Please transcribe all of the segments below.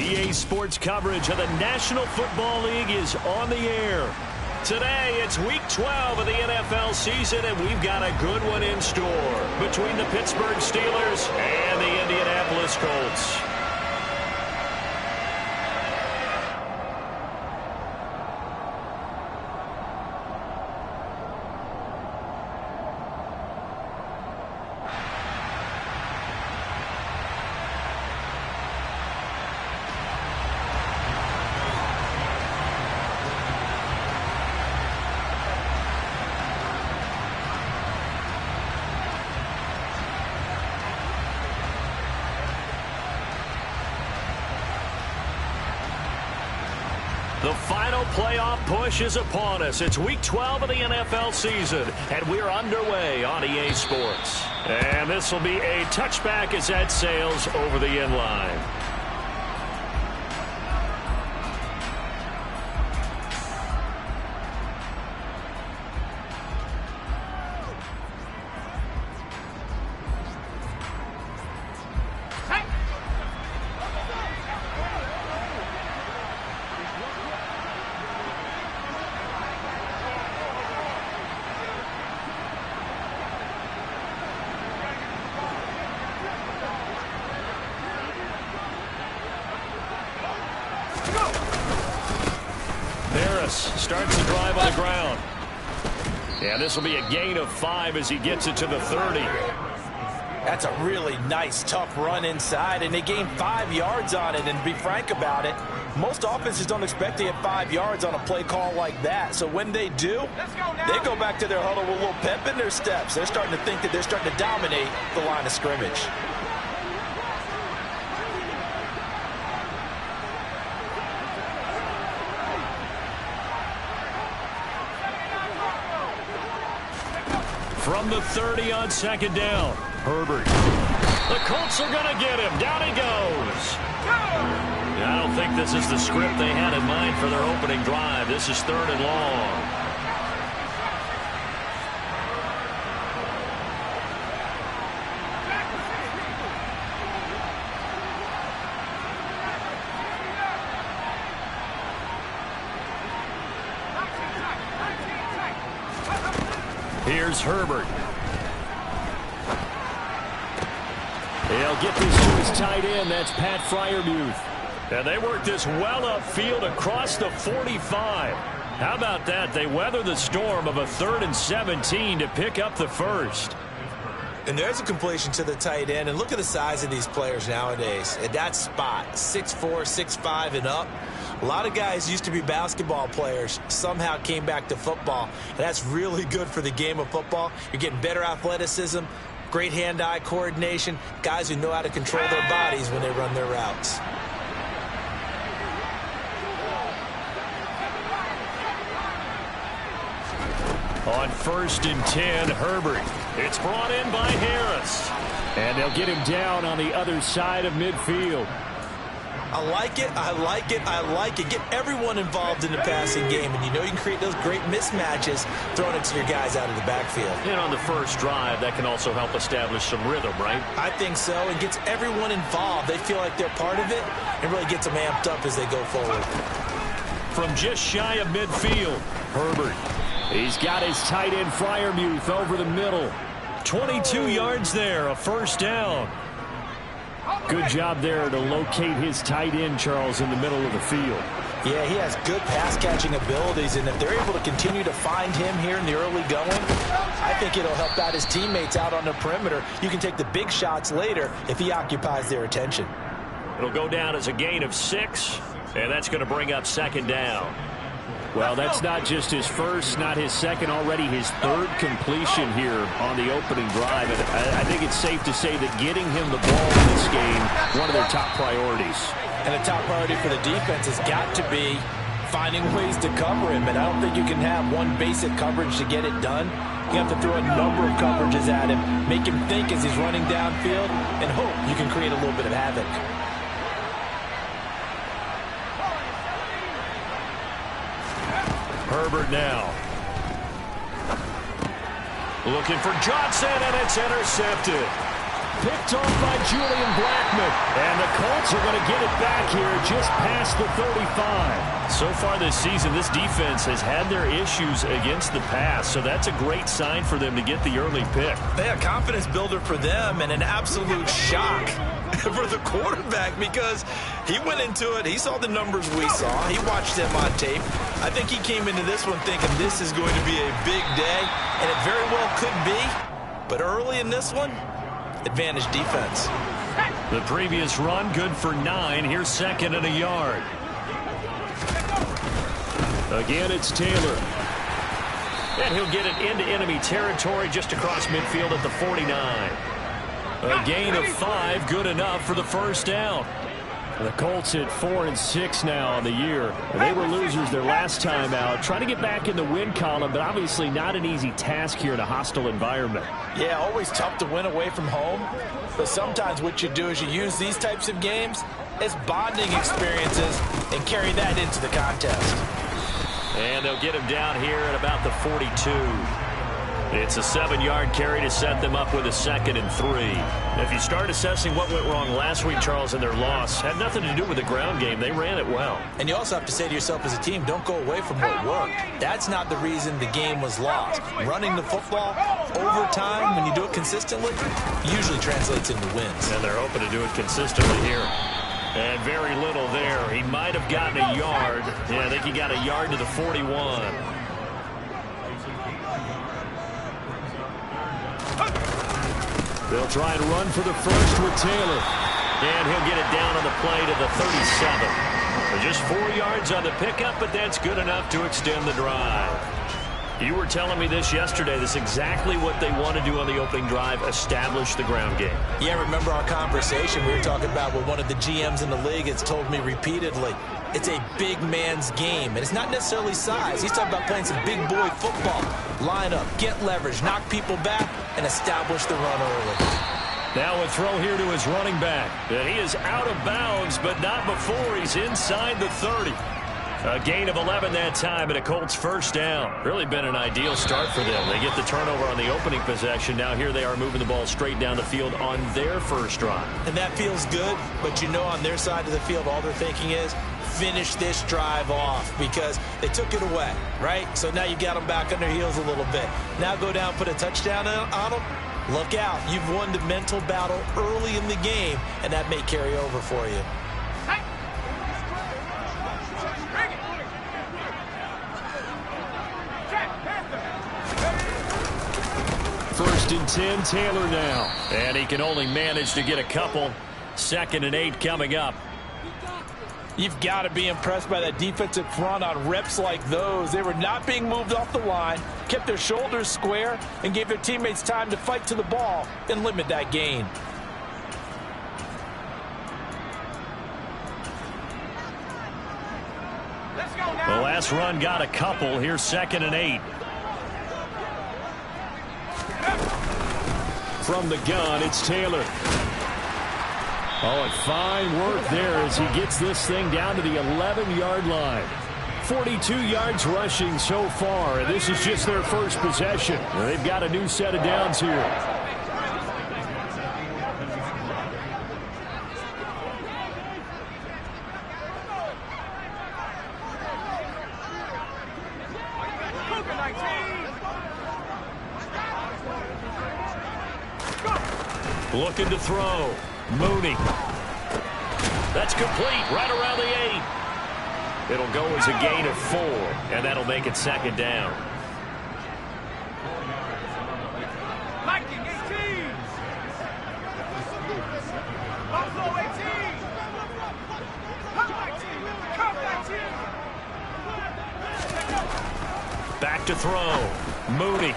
EA Sports coverage of the National Football League is on the air. Today, it's Week 12 of the NFL season, and we've got a good one in store between the Pittsburgh Steelers and the Indianapolis Colts. The final playoff push is upon us. It's Week 12 of the NFL season, and we're underway on EA Sports. And this will be a touchback as that sails over the end line. Starts the drive on the ground. Yeah, this will be a gain of 5 as he gets it to the 30. That's a really nice, tough run inside, and they gained 5 yards on it. And to be frank about it, most offenses don't expect to get 5 yards on a play call like that. So when they do, they go back to their huddle with a little pep in their steps. They're starting to think that they're starting to dominate the line of scrimmage. From the 30 on second down, Herbert. The Colts are going to get him. Down he goes. I don't think this is the script they had in mind for their opening drive. This is 3rd and long. Here's Herbert. He'll get this to his tight end. That's Pat Freiermuth. And they work this well upfield across the 45. How about that? They weather the storm of a 3rd and 17 to pick up the first. And there's a completion to the tight end. And look at the size of these players nowadays. At that spot, 6'4", 6'5", and up. A lot of guys used to be basketball players, somehow came back to football. And that's really good for the game of football. You're getting better athleticism, great hand-eye coordination, guys who know how to control their bodies when they run their routes. On 1st and 10, Herbert. It's brought in by Harris. And they'll get him down on the other side of midfield. I like it, I like it, I like it. Get everyone involved in the passing game, and you know you can create those great mismatches throwing it to your guys out of the backfield. And on the first drive, that can also help establish some rhythm, right? I think so. It gets everyone involved. They feel like they're part of it, and really gets them amped up as they go forward. From just shy of midfield, Herbert. He's got his tight end Freiermuth over the middle. 22 yards there, a first down. Good job there to locate his tight end, Charles, in the middle of the field. Yeah, he has good pass-catching abilities, and if they're able to continue to find him here in the early going, I think it'll help out his teammates out on the perimeter. You can take the big shots later if he occupies their attention. It'll go down as a gain of 6, and that's going to bring up 2nd down. Well, that's not just his first, not his second, already his 3rd completion here on the opening drive. And I think it's safe to say that getting him the ball in this game, one of their top priorities. And the top priority for the defense has got to be finding ways to cover him. And I don't think you can have one basic coverage to get it done. You have to throw a number of coverages at him, make him think as he's running downfield, and hope you can create a little bit of havoc. Herbert now. Looking for Johnson, and it's intercepted. picked off by Julian Blackmon. And the Colts are going to get it back here just past the 35. So far this season, this defense has had their issues against the pass, so that's a great sign for them to get the early pick. Yeah, confidence builder for them and an absolute shock for the quarterback because he went into it. He saw the numbers we saw. He watched them on tape. I think he came into this one thinking this is going to be a big day, and it very well could be. But early in this one, advantage defense. The previous run, good for 9. Here's second and a yard. Again, it's Taylor. And he'll get it into enemy territory just across midfield at the 49. A gain of 5, good enough for the first down. The Colts at 4-6 now on the year. They were losers their last time out. Trying to get back in the win column, but obviously not an easy task here in a hostile environment. Yeah, always tough to win away from home. But sometimes what you do is you use these types of games as bonding experiences and carry that into the contest. And they'll get him down here at about the 42. It's a 7-yard carry to set them up with a 2nd and 3. If you start assessing what went wrong last week, Charles, in their loss, had nothing to do with the ground game. They ran it well. And you also have to say to yourself as a team, don't go away from what worked. That's not the reason the game was lost. Running the football over time, when you do it consistently, usually translates into wins. And they're hoping to do it consistently here. And very little there. He might have gotten a yard. Yeah, I think he got a yard to the 41. They'll try and run for the first with Taylor. And he'll get it down on the play to the 37. So just 4 yards on the pickup, but that's good enough to extend the drive. You were telling me this yesterday. This is exactly what they want to do on the opening drive, establish the ground game. Yeah, remember our conversation we were talking about with one of the GMs in the league has told me repeatedly, it's a big man's game. And it's not necessarily size. He's talking about playing some big boy football. Line up, get leverage, knock people back, and establish the run early. Now a throw here to his running back. And he is out of bounds, but not before he's inside the 30. A gain of 11 that time and a Colts first down. Really been an ideal start for them. They get the turnover on the opening possession. Now here they are moving the ball straight down the field on their first drive. And that feels good, but you know on their side of the field all they're thinking is finish this drive off because they took it away, right? So now you got them back on their heels a little bit. Now go down, put a touchdown on them. Look out. You've won the mental battle early in the game, and that may carry over for you. First and 10, Taylor now. And he can only manage to get a couple. 2nd and 8 coming up. You've got to be impressed by that defensive front on reps like those. They were not being moved off the line, kept their shoulders square, and gave their teammates time to fight to the ball and limit that gain. The last run got a couple. Here's 2nd and 8. From the gun, it's Taylor. Oh, and fine work there as he gets this thing down to the 11-yard line. 42 yards rushing so far, and this is just their first possession. They've got a new set of downs here. Looking to throw. Mooney. That's complete right around the 8. It'll go as a gain of 4, and that'll make it 2nd down. Back to throw. Mooney.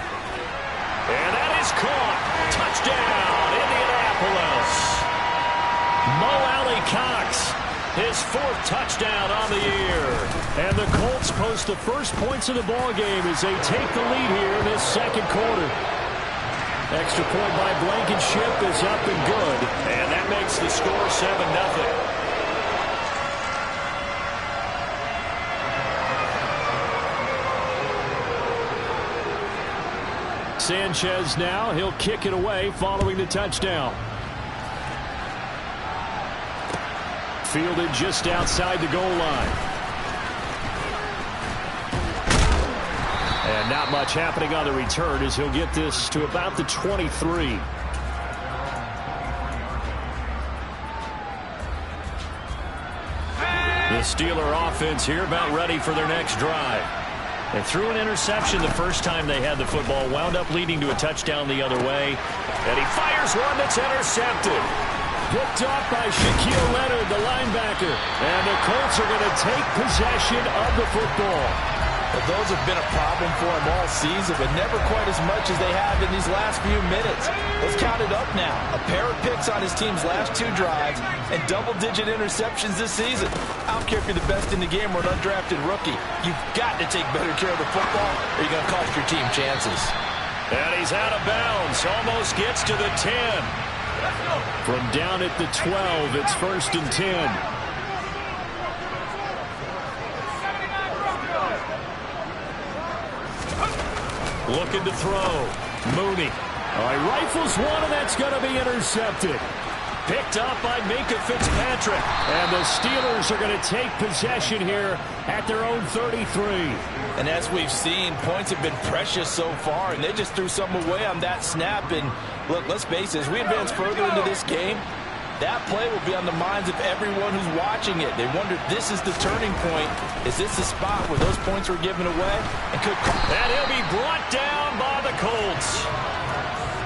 And that is caught. Touchdown, Indianapolis. Mo Alley-Cox, his 4th touchdown on the year. And the Colts post the first points of the ballgame as they take the lead here in this 2nd quarter. Extra point by Blankenship is up and good. And that makes the score 7-0. Sanchez now, he'll kick it away following the touchdown. Fielded just outside the goal line. And not much happening on the return as he'll get this to about the 23. The Steeler offense here about ready for their next drive. They threw an interception the first time they had the football, wound up leading to a touchdown the other way. And he fires one that's intercepted. Picked off by Shaquille Leonard, the linebacker. And the Colts are going to take possession of the football. Well, those have been a problem for him all season, but never quite as much as they have in these last few minutes. Let's count it up now. A pair of picks on his team's last 2 drives and double-digit interceptions this season. I don't care if you're the best in the game or an undrafted rookie. You've got to take better care of the football or you're going to cost your team chances. And he's out of bounds. Almost gets to the 10. From down at the 12, it's 1st and 10. Looking to throw. Mooney. All right, rifles one, and that's going to be intercepted. Picked up by Minka Fitzpatrick. And the Steelers are going to take possession here at their own 33. And as we've seen, points have been precious so far, and they just threw some away on that snap. And look, let's face it, as we advance further into this game, that play will be on the minds of everyone who's watching it. They wonder if this is the turning point. Is this the spot where those points were given away? And he'll be brought down by the Colts.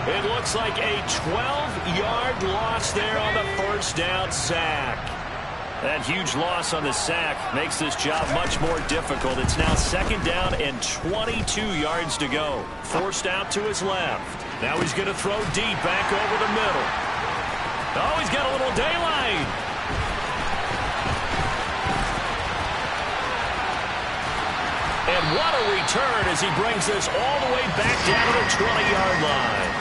It looks like a 12-yard loss there on the first down sack. That huge loss on the sack makes this job much more difficult. It's now 2nd down and 22 yards to go. Forced out to his left. Now he's going to throw deep back over the middle. Oh, he's got a little daylight. And what a return as he brings this all the way back down to the 20-yard line.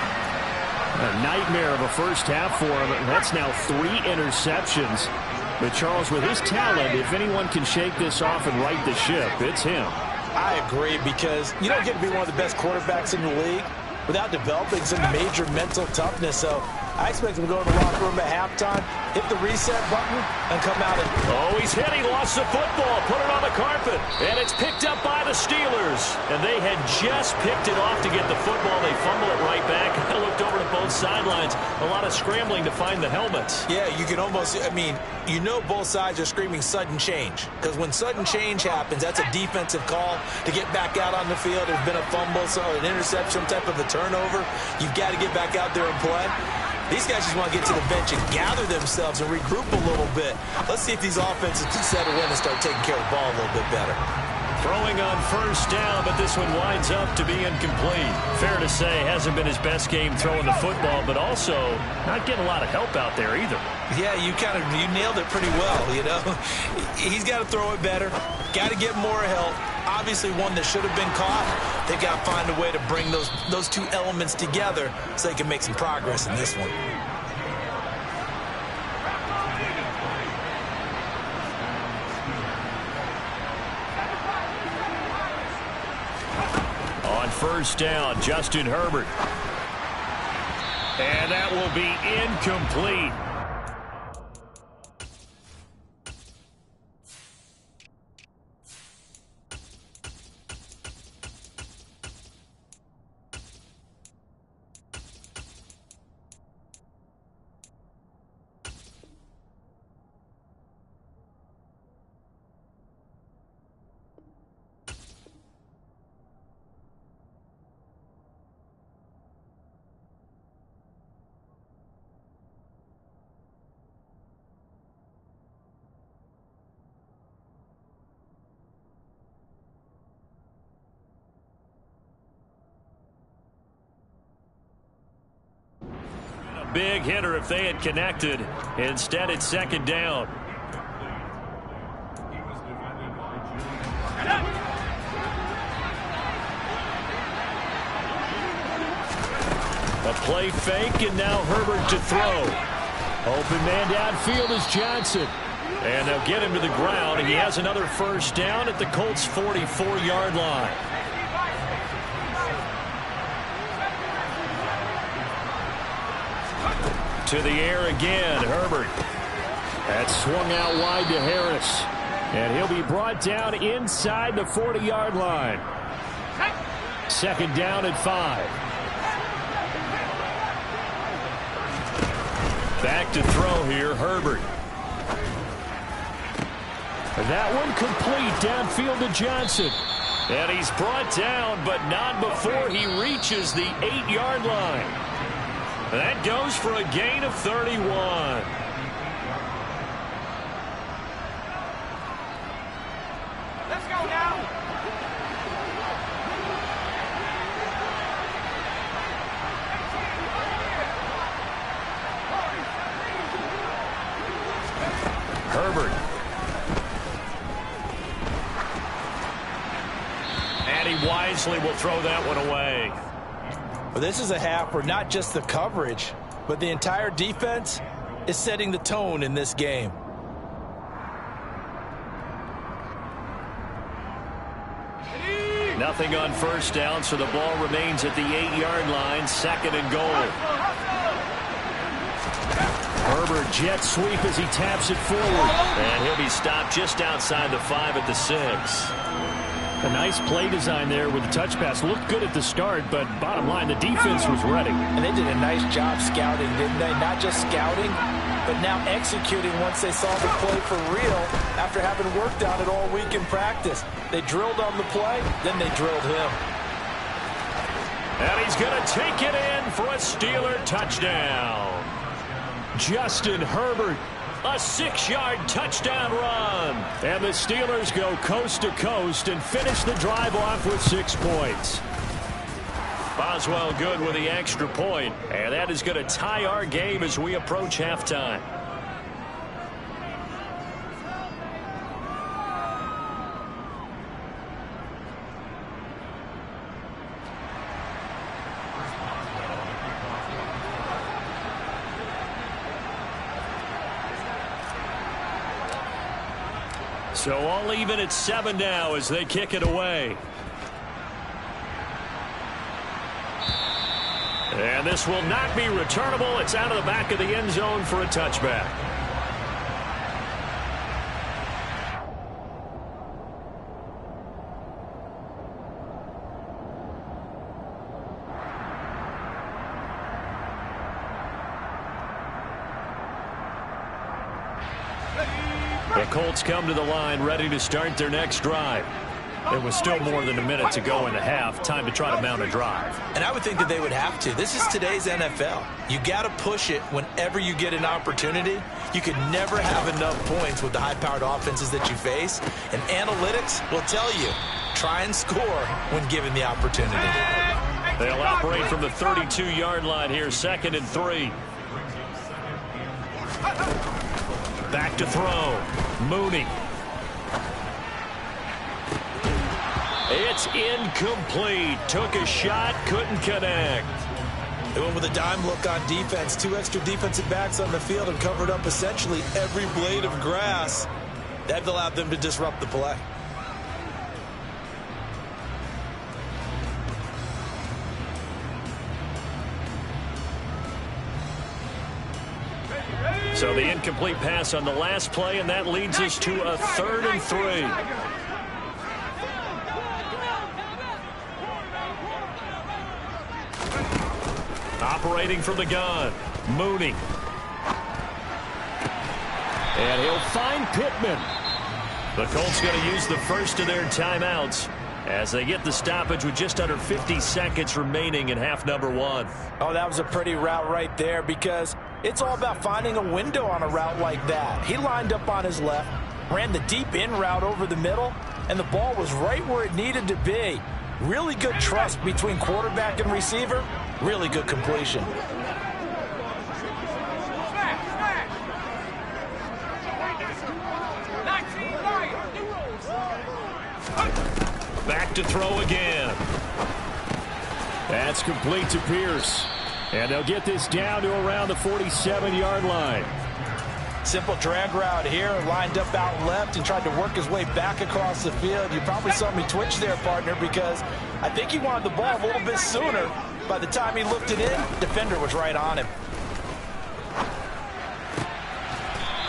A nightmare of a first half for him. That's now 3 interceptions. But Charles, with his talent, if anyone can shake this off and right the ship, it's him. I agree, because you don't get to be one of the best quarterbacks in the league without developing some major mental toughness. So I expect him to go in the locker room at halftime, hit the reset button, and come out and... Oh, he's hit. He lost the football. Put it on the carpet. And it's picked up by the Steelers. And they had just picked it off to get the football. They fumble it right back. I looked over to both sidelines. A lot of scrambling to find the helmets. Yeah, you can almost... I mean, you know both sides are screaming sudden change. Because when sudden change happens, that's a defensive call to get back out on the field. There's been a fumble, so an interception, some type of a turnover. You've got to get back out there and play. These guys just want to get to the bench and gather themselves and regroup a little bit. Let's see if these offenses can settle in and start taking care of the ball a little bit better. Throwing on first down, but this one winds up to be incomplete. Fair to say, hasn't been his best game throwing the football, but also not getting a lot of help out there either. Yeah, you nailed it pretty well, you know. He's got to throw it better. Got to get more help. Obviously one that should have been caught. They've got to find a way to bring those 2 elements together so they can make some progress in this one. On first down, Justin Herbert. And that will be incomplete. Big hitter if they had connected. Instead, it's 2nd down. A play fake, and now Herbert to throw. Open man downfield is Johnson. And they'll get him to the ground, and he has another first down at the Colts' 44-yard line. To the air again, Herbert. That's swung out wide to Harris. And he'll be brought down inside the 40-yard line. Second down and 5. Back to throw here, Herbert. That one complete downfield to Johnson. And he's brought down, but not before he reaches the 8-yard line. That goes for a gain of 31. Let's go now. Herbert. And he wisely will throw that one away. Well, this is a half where not just the coverage, but the entire defense is setting the tone in this game. Nothing on first down, so the ball remains at the 8-yard line, second and goal. Herbert jet sweep as he taps it forward. And he'll be stopped just outside the 5 at the 6. A nice play design there with the touch pass. Looked good at the start, but bottom line, the defense was ready. And they did a nice job scouting, didn't they? Not just scouting, but now executing once they saw the play for real after having worked on it all week in practice. They drilled on the play, then they drilled him. And he's going to take it in for a Steeler touchdown. Justin Herbert, a 6-yard touchdown run. And the Steelers go coast to coast and finish the drive off with 6 points. Boswell good with the extra point, and that is going to tie our game as we approach halftime. So all even at 7 now as they kick it away. And this will not be returnable. It's out of the back of the end zone for a touchback. The Colts come to the line ready to start their next drive. There was still more than a minute to go in the half. Time to try to mount a drive. And I would think that they would have to. This is today's NFL. You got to push it whenever you get an opportunity. You could never have enough points with the high-powered offenses that you face. And analytics will tell you, try and score when given the opportunity. They'll operate from the 32-yard line here, 2nd and 3. Back to throw. Mooney. It's incomplete. Took a shot, couldn't connect. They went with a dime look on defense. 2 extra defensive backs on the field and covered up essentially every blade of grass. That allowed them to disrupt the play. So the incomplete pass on the last play, and that leads us to a 3rd and 3. Operating from the gun, Mooney. And he'll find Pittman. The Colts going to use the first of their timeouts as they get the stoppage with just under 50 seconds remaining in half number 1. Oh, that was a pretty route right there because it's all about finding a window on a route like that. He lined up on his left, ran the deep in route over the middle, and the ball was right where it needed to be. Really good trust between quarterback and receiver. Really good completion. Back to throw again. That's complete to Pierce. And they'll get this down to around the 47-yard line. Simple drag route here, lined up out left and tried to work his way back across the field. You probably saw me twitch there, partner, because I think he wanted the ball a little bit sooner. By the time he looked it in, defender was right on him.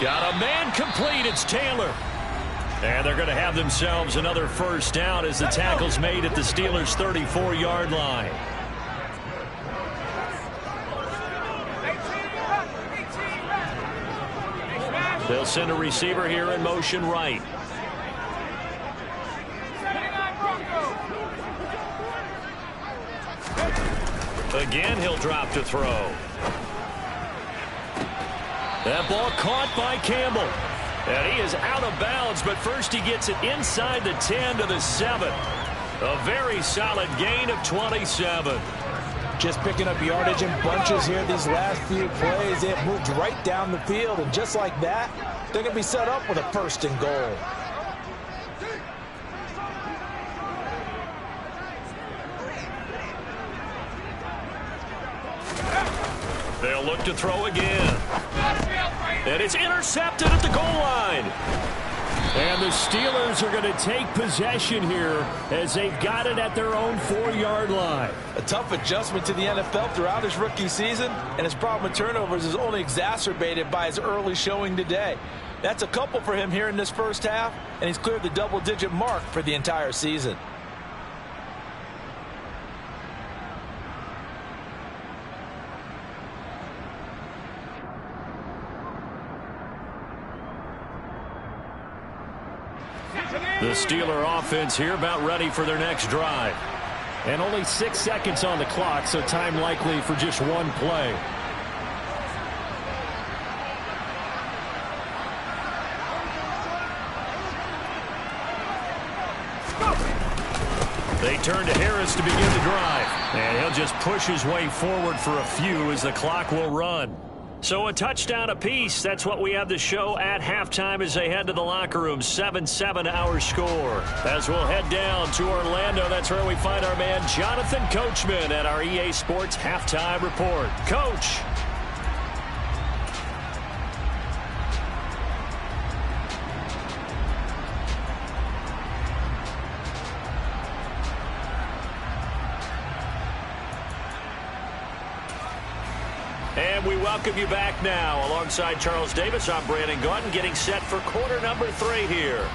Got a man complete. It's Taylor. And they're going to have themselves another first down as the tackle's made at the Steelers' 34-yard line. They'll send a receiver here in motion right. Again, he'll drop to throw. That ball caught by Campbell. And he is out of bounds, but first he gets it inside the 10 to the 7. A very solid gain of 27. Just picking up yardage in bunches here these last few plays. They have moved right down the field, and just like that, they're going to be set up with a first and goal. They'll look to throw again. And it's intercepted at the goal line. And the Steelers are going to take possession here as they've got it at their own 4-yard line. A tough adjustment to the NFL throughout his rookie season, and his problem with turnovers is only exacerbated by his early showing today. That's a couple for him here in this first half, and he's cleared the double-digit mark for the entire season. The Steeler offense here about ready for their next drive. And only 6 seconds on the clock, so time likely for just one play. They turn to Harris to begin the drive. And he'll just push his way forward for a few as the clock will run. So a touchdown apiece. That's what we have to show at halftime as they head to the locker room. 7-7 our score. As we'll head down to Orlando, that's where we find our man Jonathan Coachman at our EA Sports Halftime Report. Coach. And we welcome you back now. Alongside Charles Davis, I'm Brandon Gaudin, getting set for quarter number 3 here.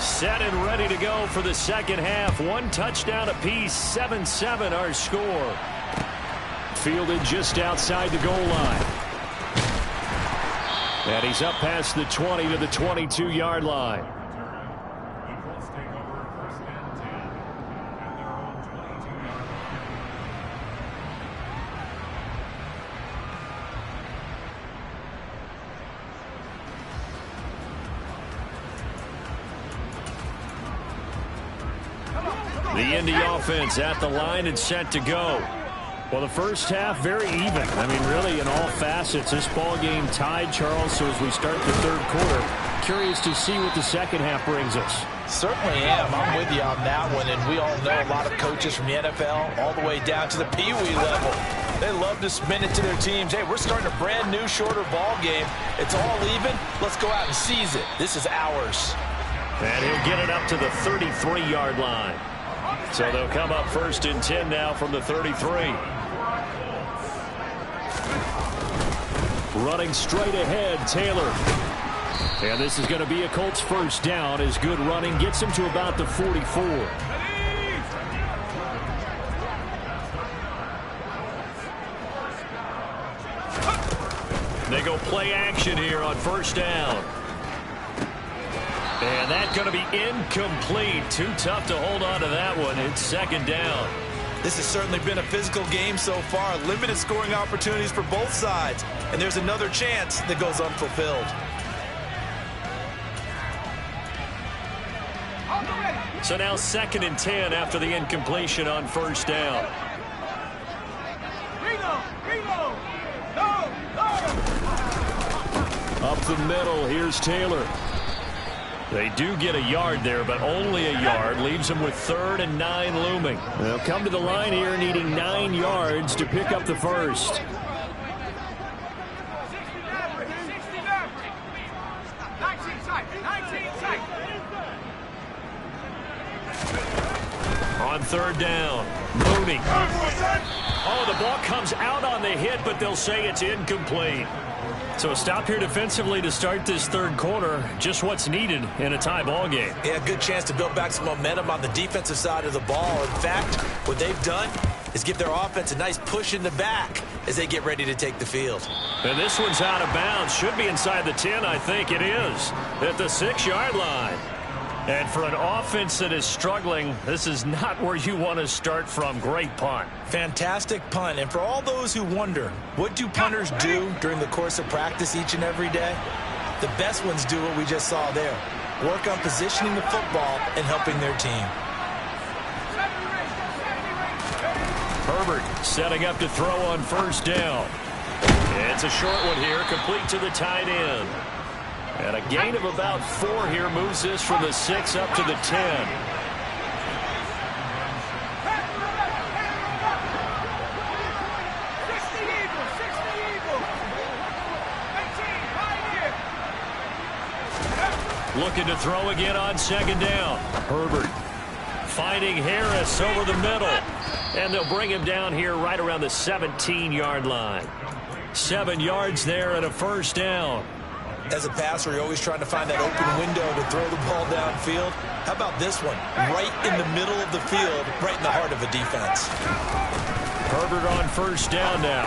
Set and ready to go for the second half. One touchdown apiece, 7-7 our score. Fielded just outside the goal line. And he's up past the 20 to the 22-yard line. The Indy offense at the line and set to go. Well, the first half, very even. I mean, really, in all facets, this ball game tied, Charles. So as we start the third quarter, curious to see what the second half brings us. Certainly am. I'm with you on that one. And we all know a lot of coaches from the NFL all the way down to the Pee-wee level. They love to spin it to their teams. Hey, we're starting a brand new, shorter ball game. It's all even. Let's go out and seize it. This is ours. And he'll get it up to the 33-yard line. So they'll come up first and 10 now from the 33. Running straight ahead, Taylor. And this is going to be a Colts first down as good running gets him to about the 44. They go play action here on first down. And that's going to be incomplete. Too tough to hold on to that one. It's second down. This has certainly been a physical game so far. Limited scoring opportunities for both sides. And there's another chance that goes unfulfilled. So now second and 10 after the incompletion on first down. Up the middle, here's Taylor. They do get a yard there, but only a yard. Leaves them with 3rd and 9 looming. They'll come to the line here needing 9 yards to pick up the first. On third down, Mooney. Oh, the ball comes out on the hit, but they'll say it's incomplete. So a stop here defensively to start this third quarter. Just what's needed in a tie ball game. Yeah, good chance to build back some momentum on the defensive side of the ball. In fact, what they've done is give their offense a nice push in the back as they get ready to take the field. And this one's out of bounds. Should be inside the 10, I think it is, at the 6-yard line. And for an offense that is struggling, this is not where you want to start from. Great punt. Fantastic punt. And for all those who wonder, what do punters do during the course of practice each and every day? The best ones do what we just saw there. Work on positioning the football and helping their team. Herbert setting up to throw on first down. It's a short one here, complete to the tight end. And a gain of about 4 here moves this from the 6 up to the 10. 60 Eagles, 60 Eagles. 18, right here. Looking to throw again on second down. Herbert finding Harris over the middle. And they'll bring him down here right around the 17-yard line. 7 yards there and a first down. As a passer, you're always trying to find that open window to throw the ball downfield. How about this one? Right in the middle of the field, right in the heart of a defense. Herbert on first down now.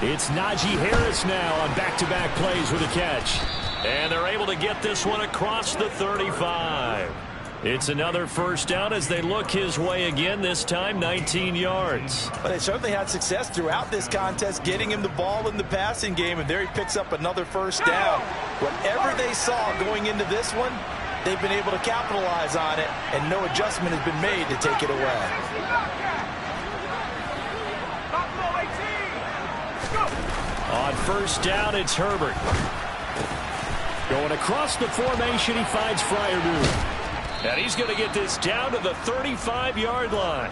It's Najee Harris now on back-to-back plays with a catch. And they're able to get this one across the 35. It's another first down as they look his way again, this time 19 yards. But they certainly had success throughout this contest, getting him the ball in the passing game, and there he picks up another first down. Whatever they saw going into this one, they've been able to capitalize on it, and no adjustment has been made to take it away. On first down, it's Herbert. Going across the formation, he finds Fryermuth. And he's going to get this down to the 35-yard line.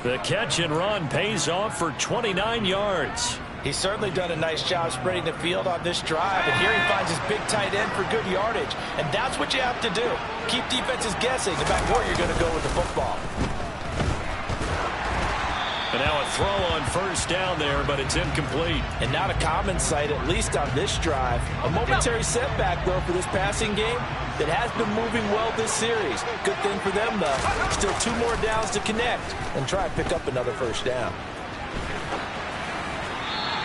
The catch and run pays off for 29 yards. He's certainly done a nice job spreading the field on this drive. And here he finds his big tight end for good yardage. And that's what you have to do. Keep defenses guessing about where you're going to go with the football. And now a throw on first down there, but it's incomplete. And not a common sight, at least on this drive. A momentary setback, though, for this passing game that has been moving well this series. Good thing for them, though. Still 2 more downs to connect and try and pick up another first down.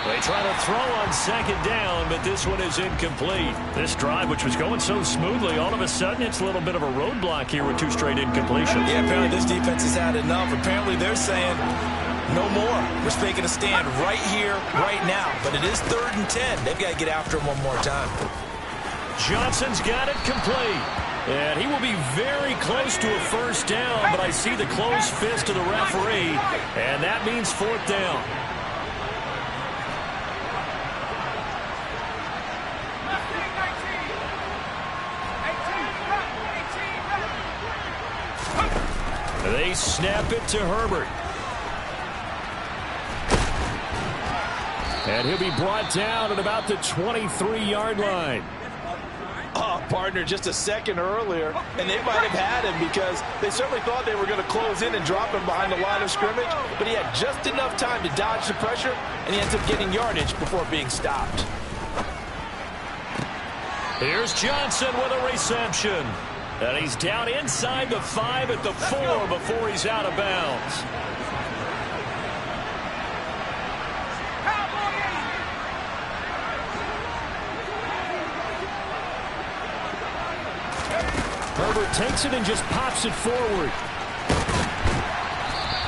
They try to throw on second down, but this one is incomplete. This drive, which was going so smoothly, all of a sudden it's a little bit of a roadblock here with 2 straight incompletions. Yeah, apparently this defense has had enough. Apparently they're saying no more. We're making a stand right here, right now. But it is 3rd and 10. They've got to get after him one more time. Johnson's got it complete. And he will be very close to a first down, but I see the closed fist of the referee, and that means 4th down. They snap it to Herbert. And he'll be brought down at about the 23-yard line. Oh, partner, just a second earlier, and they might have had him because they certainly thought they were going to close in and drop him behind the line of scrimmage, but he had just enough time to dodge the pressure, and he ends up getting yardage before being stopped. Here's Johnson with a reception. And he's down inside the 5 at the 4 before he's out of bounds. Herbert takes it and just pops it forward.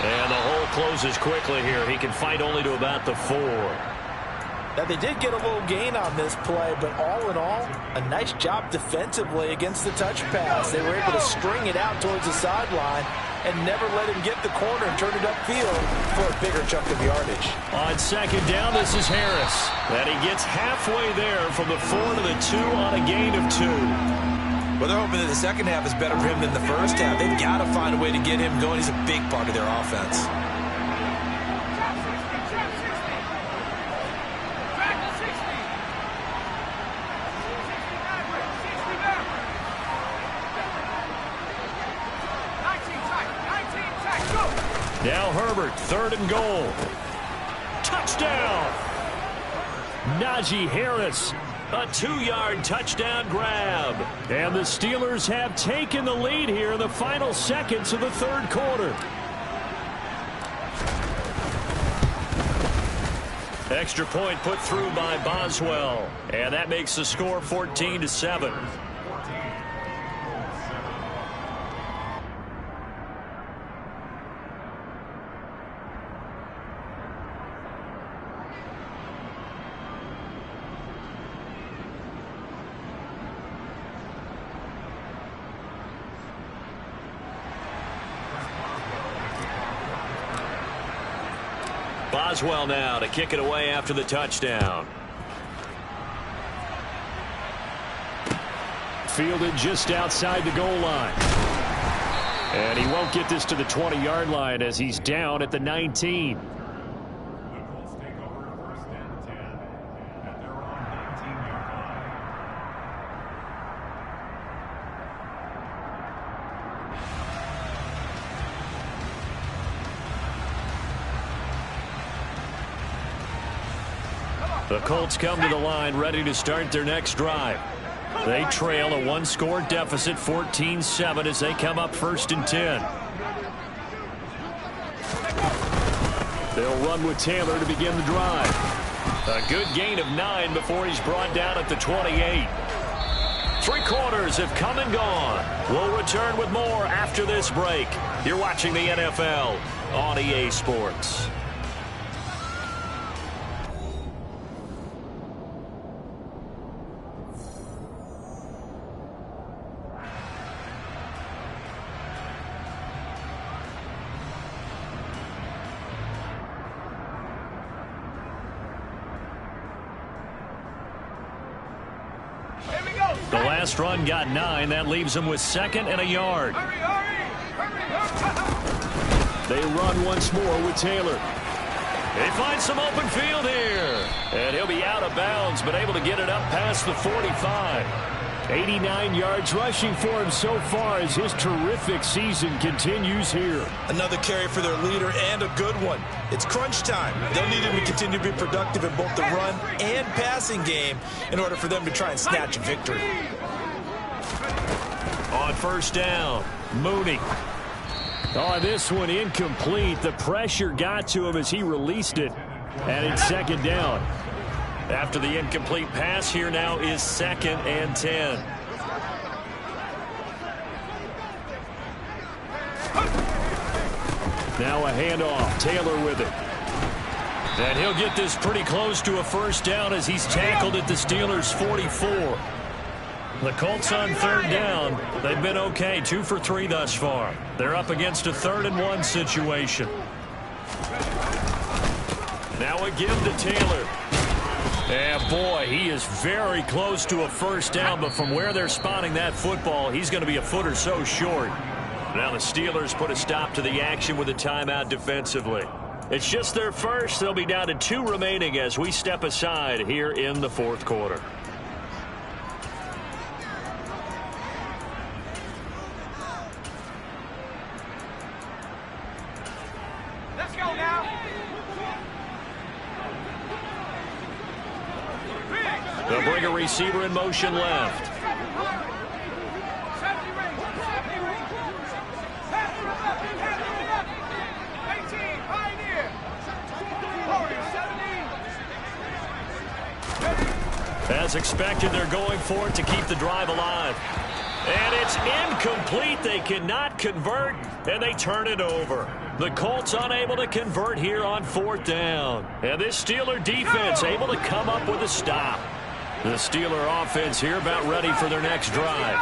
And the hole closes quickly here. He can fight only to about the 4. Now, they did get a little gain on this play, but all in all, a nice job defensively against the touch pass. They were able to string it out towards the sideline and never let him get the corner and turn it upfield for a bigger chunk of yardage. On second down, this is Harris. And he gets halfway there from the 4 to the 2 on a gain of 2. Well, they're hoping that the second half is better for him than the first half. They've got to find a way to get him going. He's a big part of their offense. Now Herbert, 3rd and goal. Touchdown! Najee Harris, a 2-yard touchdown grab. And the Steelers have taken the lead here in the final seconds of the 3rd quarter. Extra point put through by Boswell. And that makes the score 14-7. Boswell now to kick it away after the touchdown. Fielded just outside the goal line. And he won't get this to the 20-yard line as he's down at the 19. The Colts come to the line ready to start their next drive. They trail a 1-score deficit, 14-7, as they come up 1st and 10. They'll run with Taylor to begin the drive. A good gain of 9 before he's brought down at the 28. 3 quarters have come and gone. We'll return with more after this break. You're watching the NFL on EA Sports. The last run got 9. That leaves them with 2nd and a yard. They run once more with Taylor. They find some open field here. And he'll be out of bounds, but able to get it up past the 45. 89 yards rushing for him so far as his terrific season continues here. Another carry for their leader and a good one. It's crunch time. They'll need him to continue to be productive in both the run and passing game in order for them to try and snatch a victory. On 1st down, Mooney. Oh, this one incomplete. The pressure got to him as he released it. And it's 2nd down. After the incomplete pass, here now is 2nd and 10. Now a handoff. Taylor with it. And he'll get this pretty close to a 1st down as he's tackled at the Steelers' 44. The Colts on 3rd down. They've been okay, 2 for 3 thus far. They're up against a 3rd and 1 situation. Now a give to Taylor. And boy, he is very close to a 1st down, but from where they're spotting that football, he's going to be a foot or so short. Now the Steelers put a stop to the action with a timeout defensively. It's just their first. They'll be down to 2 remaining as we step aside here in the 4th quarter. Let's go now. They'll bring a receiver in motion left. As expected, they're going for it to keep the drive alive. And it's incomplete. They cannot convert, and they turn it over. The Colts unable to convert here on 4th down. And this Steeler defense able to come up with a stop. The Steeler offense here about ready for their next drive.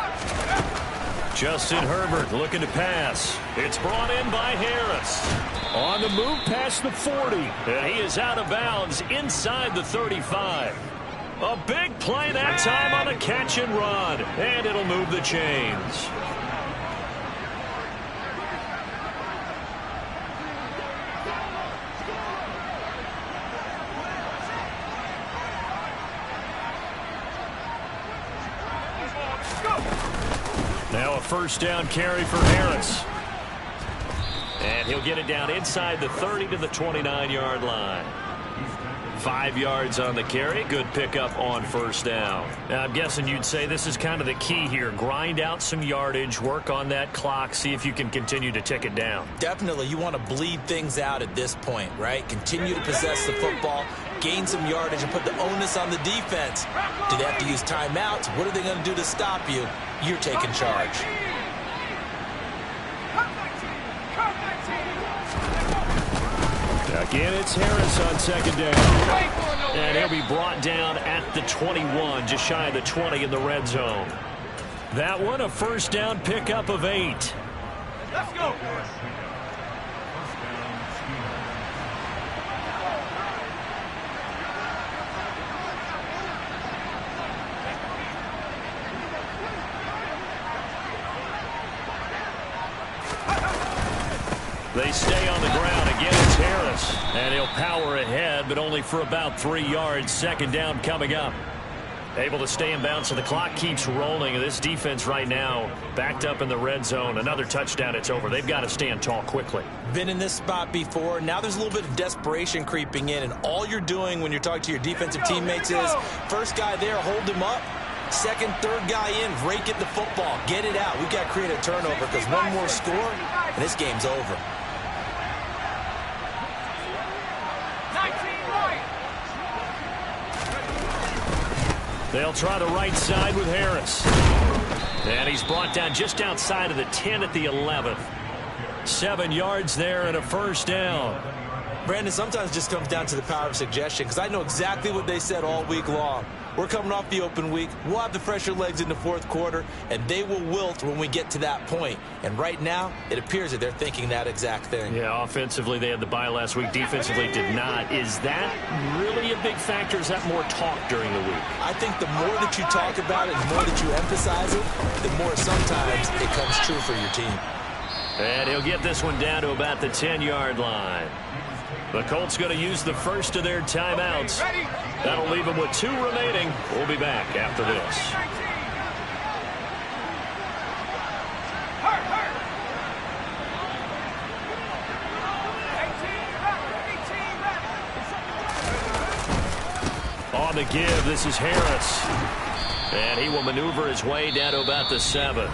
Justin Herbert looking to pass. It's brought in by Harris. On the move past the 40. And he is out of bounds inside the 35. A big play that time on a catch and run. And it'll move the chains. Now a 1st down carry for Harris. And he'll get it down inside the 30 to the 29-yard line. 5 yards on the carry. Good pickup on first down. Now, I'm guessing you'd say this is kind of the key here. Grind out some yardage, work on that clock, see if you can continue to tick it down. Definitely. You want to bleed things out at this point, right? Continue to possess the football, gain some yardage, and put the onus on the defense. Do they have to use timeouts? What are they going to do to stop you? You're taking charge. Again, it's Harris on second down. And he'll be brought down at the 21, just shy of the 20 in the red zone. That one, a first down pickup of 8. Let's go. They stay on the ground. Again, it's Harris. And he'll power ahead, but only for about 3 yards. Second down coming up. Able to stay in bounds, so the clock keeps rolling. And this defense right now backed up in the red zone. Another touchdown, it's over. They've got to stand tall quickly. Been in this spot before. Now there's a little bit of desperation creeping in. And all you're doing when you're talking to your defensive teammates is, first guy there, hold him up. Second, third guy in, rake at the football. Get it out. We've got to create a turnover because one more score, and this game's over. They'll try the right side with Harris. And he's brought down just outside of the 10 at the 11th. 7 yards there and a first down. Brandon, sometimes it just comes down to the power of suggestion because I know exactly what they said all week long. We're coming off the open week. We'll have the fresher legs in the fourth quarter, and they will wilt when we get to that point. And right now, it appears that they're thinking that exact thing. Yeah, offensively, they had the bye last week. Defensively, did not. Is that really a big factor? Is that more talk during the week? I think the more that you talk about it, the more that you emphasize it, the more sometimes it comes true for your team. And he'll get this one down to about the 10-yard line. The Colts going to use the first of their timeouts. That'll leave them with 2 remaining. We'll be back after this. On the give, this is Harris. And he will maneuver his way down to about the 7.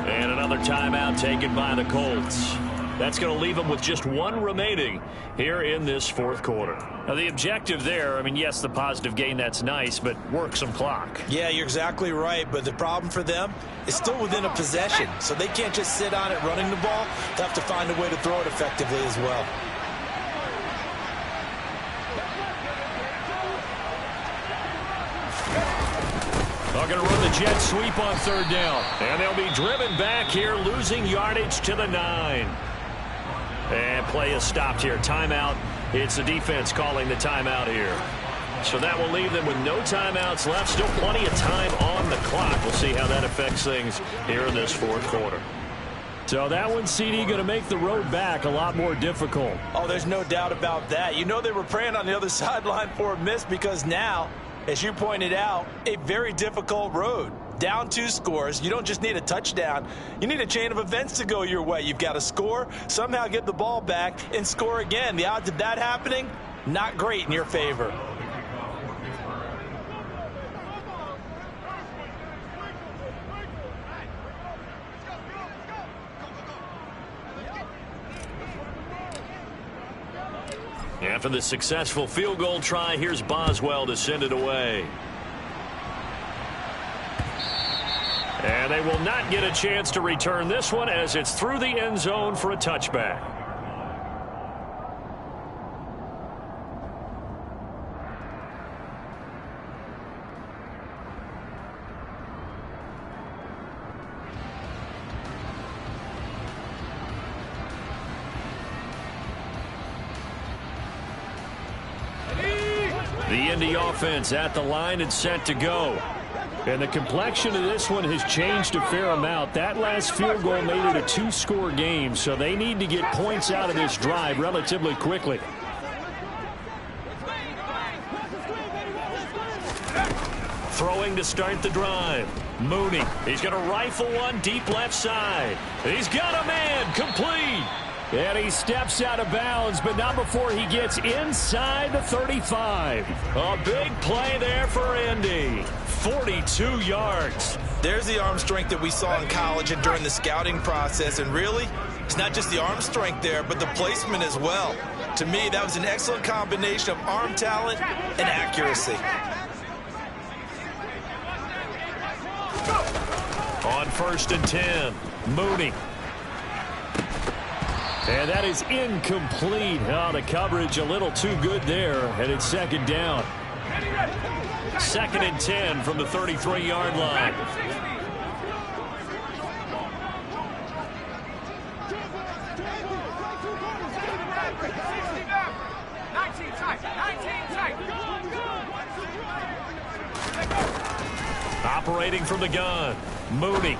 And another timeout taken by the Colts. That's going to leave them with just 1 remaining here in this fourth quarter. Now, the objective there, I mean, yes, the positive gain, that's nice, but work some clock. Yeah, you're exactly right, but the problem for them is still within a possession, so they can't just sit on it running the ball. They have to find a way to throw it effectively as well. They're going to run the jet sweep on third down. And they'll be driven back here, losing yardage to the 9. And play is stopped here. Timeout. It's the defense calling the timeout here. So that will leave them with no timeouts left. Still plenty of time on the clock. We'll see how that affects things here in this fourth quarter. So that one, CD, going to make the road back a lot more difficult. Oh, there's no doubt about that. You know they were praying on the other sideline for a miss because now, as you pointed out, a very difficult road. Down 2 scores. You don't just need a touchdown. You need a chain of events to go your way. You've got to score, somehow get the ball back, and score again. The odds of that happening, not great in your favor. After the successful field goal try, here's Boswell to send it away. And they will not get a chance to return this one as it's through the end zone for a touchback. The Indy offense at the line and set to go. And the complexion of this one has changed a fair amount. That last field goal made it a 2-score game, so they need to get points out of this drive relatively quickly. Throwing to start the drive. Mooney. He's going to rifle one deep left side. He's got a man complete. And he steps out of bounds, but not before he gets inside the 35. A big play there for Indy. 42 yards. There's the arm strength that we saw in college and during the scouting process. And really, it's not just the arm strength there, but the placement as well. To me, that was an excellent combination of arm talent and accuracy. On 1st and 10, Mooney. And that is incomplete. Oh, the coverage a little too good there, and it's 2nd down. 2nd and 10 from the 33-yard line. Operating from the gun, Mooney.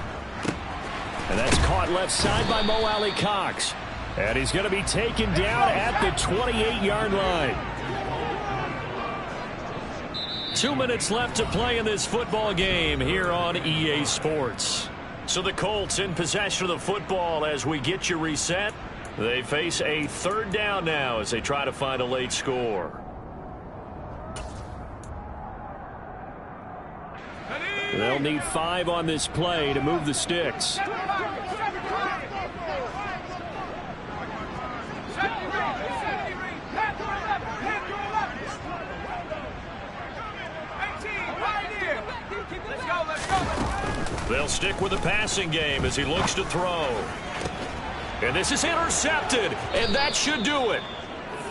And that's caught left side by Mo Alley Cox. And he's going to be taken down at the 28-yard line. 2 minutes left to play in this football game here on EA Sports. So the Colts in possession of the football as we get you reset. They face a 3rd down now as they try to find a late score. They'll need 5 on this play to move the sticks. They'll stick with the passing game as he looks to throw. And this is intercepted, and that should do it.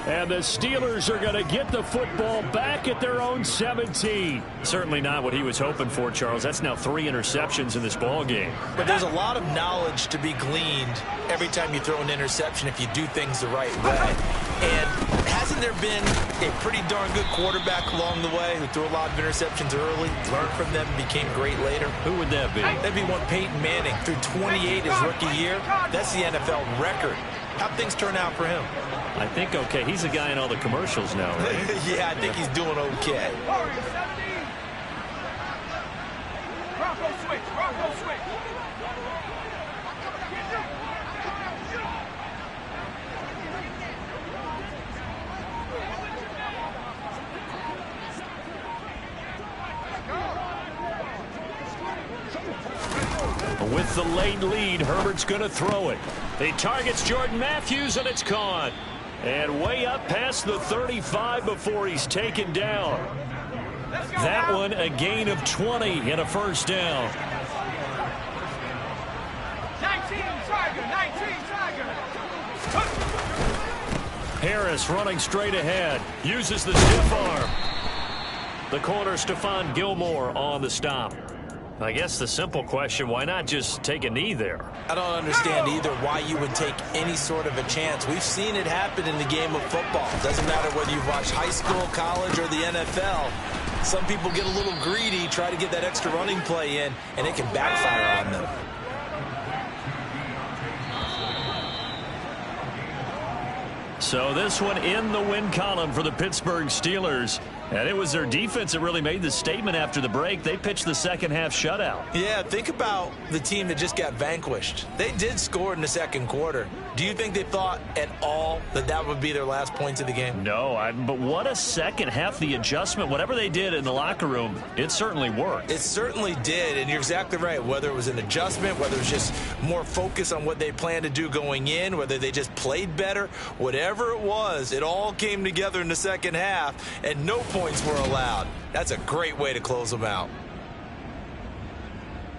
And the Steelers are going to get the football back at their own 17. Certainly not what he was hoping for, Charles. That's now 3 interceptions in this ball game. But there's a lot of knowledge to be gleaned every time you throw an interception if you do things the right way. And hasn't there been a pretty darn good quarterback along the way who threw a lot of interceptions early, learned from them, and became great later? Who would that be? That'd be one Peyton Manning. Threw 28 his rookie year. That's the NFL record. How'd things turn out for him? I think okay. He's the guy in all the commercials now, right? Yeah, I think he's doing okay. Bronco switch. Bronco switch. With the late lead, Herbert's going to throw it. He targets Jordan Matthews, and it's caught. And way up past the 35 before he's taken down. That one a gain of 20 and a 1st down. 19 Tiger. Harris running straight ahead. Uses the stiff arm. The corner, Stephon Gilmore, on the stop. I guess the simple question, why not just take a knee there? I don't understand either why you would take any sort of a chance. We've seen it happen in the game of football. It doesn't matter whether you've watched high school, college, or the NFL. Some people get a little greedy, try to get that extra running play in, and it can backfire on them. So this one in the win column for the Pittsburgh Steelers. And it was their defense that really made the statement after the break. They pitched the 2nd half shutout. Yeah, think about the team that just got vanquished. They did score in the 2nd quarter. Do you think they thought at all that that would be their last points of the game? No, but what a 2nd half. The adjustment, whatever they did in the locker room, it certainly worked. It certainly did, and you're exactly right. Whether it was an adjustment, whether it was just more focus on what they planned to do going in, whether they just played better, whatever it was, it all came together in the 2nd half, and no points were allowed. That's a great way to close them out.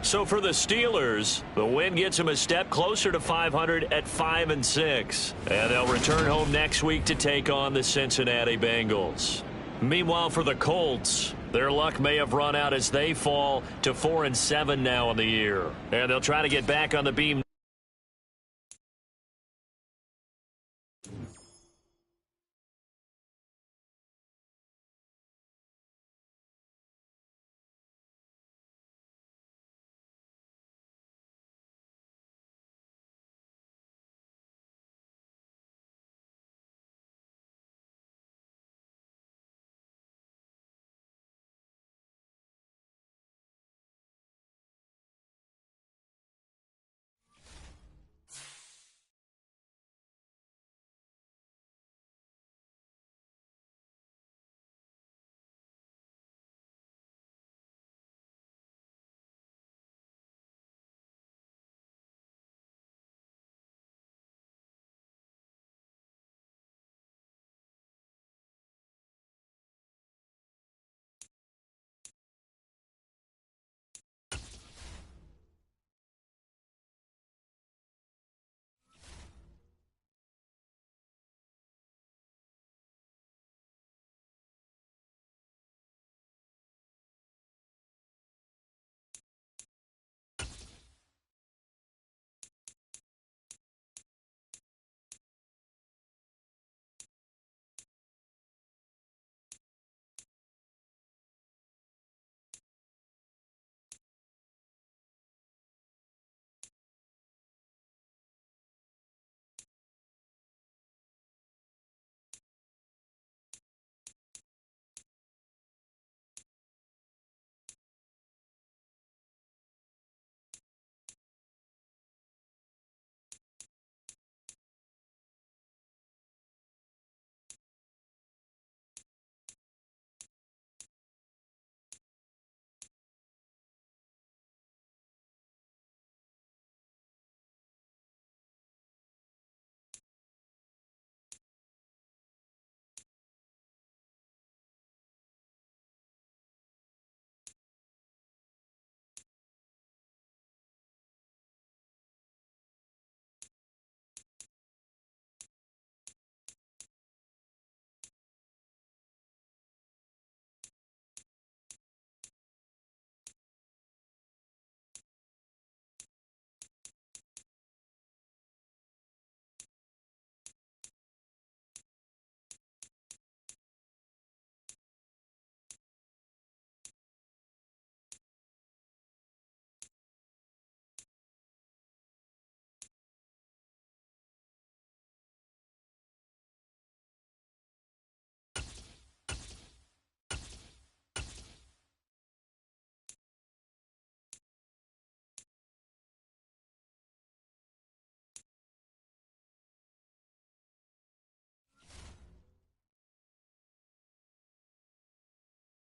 So for the Steelers, the win gets them a step closer to 500 at 5-6. And they'll return home next week to take on the Cincinnati Bengals. Meanwhile, for the Colts, their luck may have run out as they fall to 4-7 now in the year. And they'll try to get back on the beam